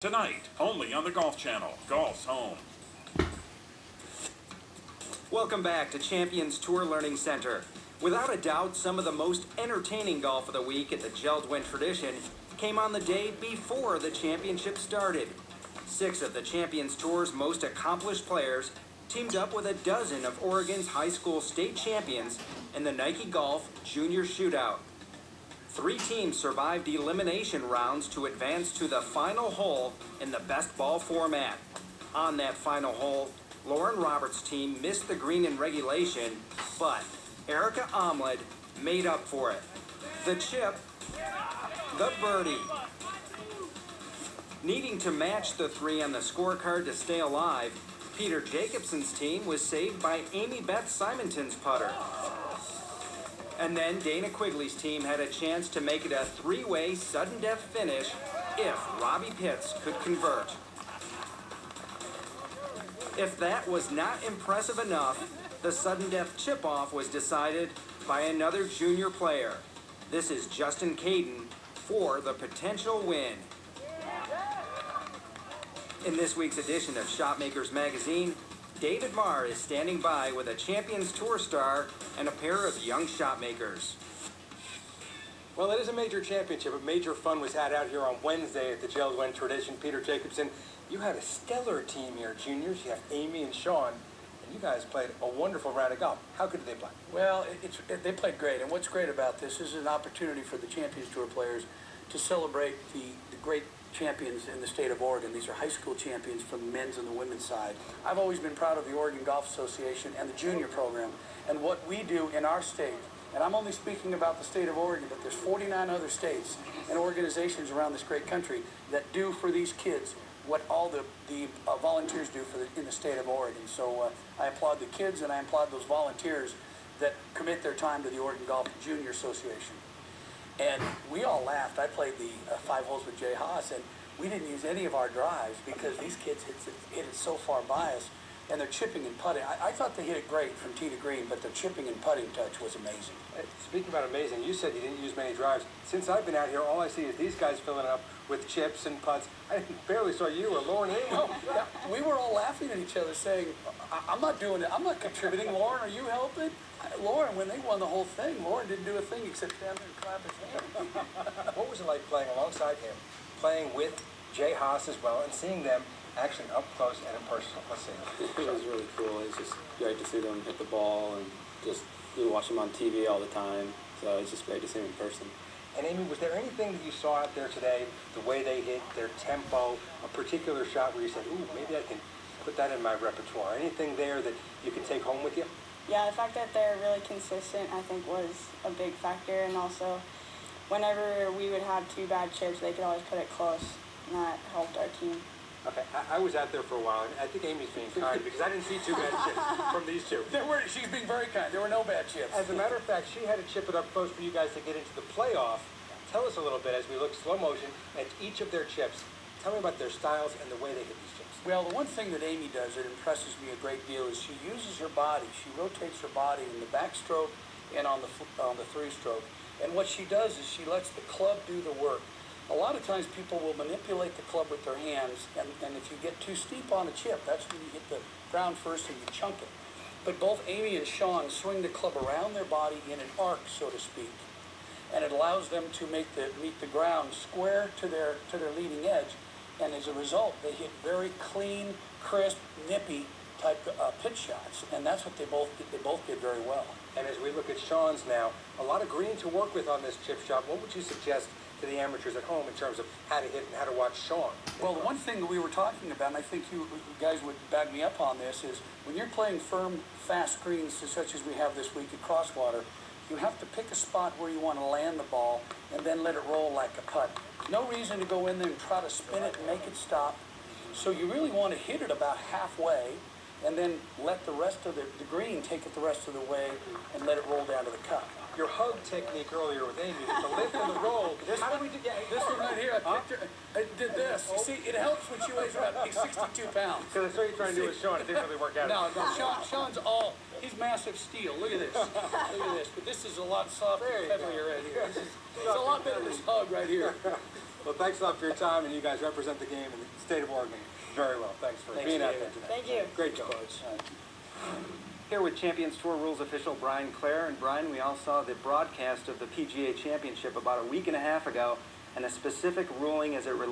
Tonight, only on the Golf Channel. Golf's home. Welcome back to Champions Tour Learning Center. Without a doubt, some of the most entertaining golf of the week at the JELD-WEN tradition came on the day before the championship started. 6 of the Champions Tour's most accomplished players teamed up with a dozen of Oregon's high school state champions in the Nike Golf Junior Shootout. 3 teams survived elimination rounds to advance to the final hole in the best ball format. On that final hole, Lauren Roberts' team missed the green in regulation, but Erica Omled made up for it. The chip, the birdie. Needing to match the 3 on the scorecard to stay alive, Peter Jacobson's team was saved by Amy Beth Simonton's putter. And then Dana Quigley's team had a chance to make it a 3-way sudden death finish if Robbie Pitts could convert. If that was not impressive enough, the sudden death chip-off was decided by another junior player. This is Justin Caden for the potential win. In this week's edition of Shotmakers Magazine, David Marr is standing by with a Champions Tour star and a pair of young shotmakers. Well, it is a major championship. A major fun was had out here on Wednesday at the JELD-WEN tradition. Peter Jacobson, you had a stellar team here, juniors. You have Amy and Sean, and you guys played a wonderful round of golf. How good did they play? Well, they played great, and what's great about this is an opportunity for the Champions Tour players to celebrate the great champions in the state of Oregon. These are high school champions from the men's and the women's side. I've always been proud of the Oregon Golf Association and the junior program and what we do in our state. And I'm only speaking about the state of Oregon, but there's 49 other states and organizations around this great country that do for these kids what all the volunteers do in the state of Oregon. So I applaud the kids and I applaud those volunteers that commit their time to the Oregon Golf Junior Association. And we all laughed. I played the 5 holes with Jay Haas, and we didn't use any of our drives because these kids hit it so far by us, and they're chipping and putting. I thought they hit it great from tee to green, but their chipping and putting touch was amazing. Speaking about amazing, you said you didn't use many drives. Since I've been out here, all I see is these guys filling it up with chips and putts. I barely saw you or Lauren Amy. No, we were all laughing at each other saying, I'm not doing it. I'm not contributing. Lauren, are you helping? Lauren, when they won the whole thing, Lauren didn't do a thing except stand there and clap his hands. What was it like playing alongside him, playing with Jay Haas as well, and seeing them actually up close and in person? Let's see. It was really cool. It's just great to see them hit the ball, and just watch them on TV all the time. So it's just great to see them in person. And Amy, was there anything that you saw out there today, the way they hit, their tempo, a particular shot where you said, ooh, maybe I can put that in my repertoire? Anything there that you can take home with you? Yeah, the fact that they're really consistent, I think, was a big factor. And also, whenever we would have 2 bad chips, they could always put it close, and that helped our team. Okay, I was out there for a while, and I think Amy's being kind because I didn't see 2 bad chips from these 2. She's being very kind. There were no bad chips. As a matter of fact, she had to chip it up close for you guys to get into the playoff. Tell us a little bit as we look slow motion at each of their chips. Tell me about their styles and the way they hit these chips. Well, the one thing that Amy does that impresses me a great deal is she uses her body. She rotates her body in the backstroke and on the 3-stroke. And what she does is she lets the club do the work. A lot of times people will manipulate the club with their hands, and if you get too steep on a chip, that's when you hit the ground first and you chunk it. But both Amy and Sean swing the club around their body in an arc, so to speak. And it allows them to meet the ground square to their leading edge. And as a result, they hit very clean, crisp, nippy type pitch shots, and that's what they both did very well. And as we look at Sean's now, a lot of green to work with on this chip shot. What would you suggest to the amateurs at home in terms of how to hit and how to watch Sean? Well, the one thing that we were talking about, and I think you guys would back me up on this, is when you're playing firm, fast greens such as we have this week at Crosswater, you have to pick a spot where you want to land the ball and then let it roll like a putt. No reason to go in there and try to spin it and make it stop. So you really want to hit it about halfway and then let the rest of the green take it the rest of the way and let it roll down to the cup. Your hug technique earlier with Amy, the lift and the roll. How do we do that? This one right here, I did this. You see, it helps when she weighs about 62 pounds. So that's what you're trying to do with Sean. It didn't really work out. No, Sean's he's massive steel. Look at this. Look at this. But this is a lot softer and heavier right here. It's a lot better than this hug right here. Well, thanks a lot for your time, and you guys represent the game in the state of Oregon very well. Thanks for being out there today. Thank you. Great job. Here with Champions Tour Rules official Brian Clare. And Brian, we all saw the broadcast of the PGA Championship about a week and a half ago, and a specific ruling as it relates